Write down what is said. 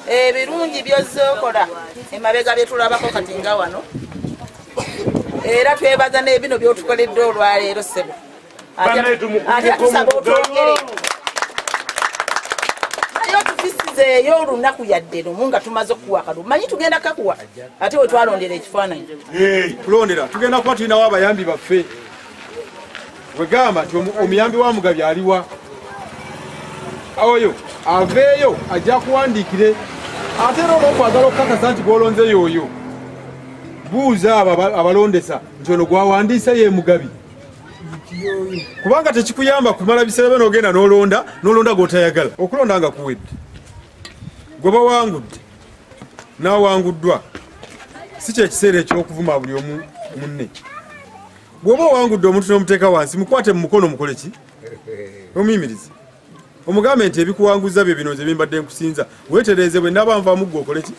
Ebirungi by'ozookola emabega bye tulabako kati nga wano. Era twebaza n'ebino by'otukoledde olwaleero ssebo. Ate tusaba otwongere. Naye otufisizeeyo olunaku yadde lumu nga tumaze okukuwa kalulu. Manyi tugenda kakuwa ate we twalondera ekifaananyi. Tulondera tugenda kuba tulinawo abayambi baffe. Wegamba nti omuyambi wa Mugabi aliwa. Oyo aveeyo ajja kuwandiikire ate era olw'okwagala okukakasa nti gw'olonze y'oyo. Buuza abo abalondesa nti ono gwawandiise ye Mugabi. Kubanga tekikuyamba kumala biseera bino ogenda n'olonda gw'otayagala. Okulonda nga kuwedde. Gwe bawangudde n'awanguddwa si kye kiseera eky'okuvuma buli omu munne. Bw'oba owangudde omuntu n'omuteeka wansi mukwate mu mukono mukole ki? Omuyimirize. Omugambe nti ebikuwanguza bye bino ze bimbadde nkusinza weetereeze bwe ndaba nvaamu ggwe okole ki?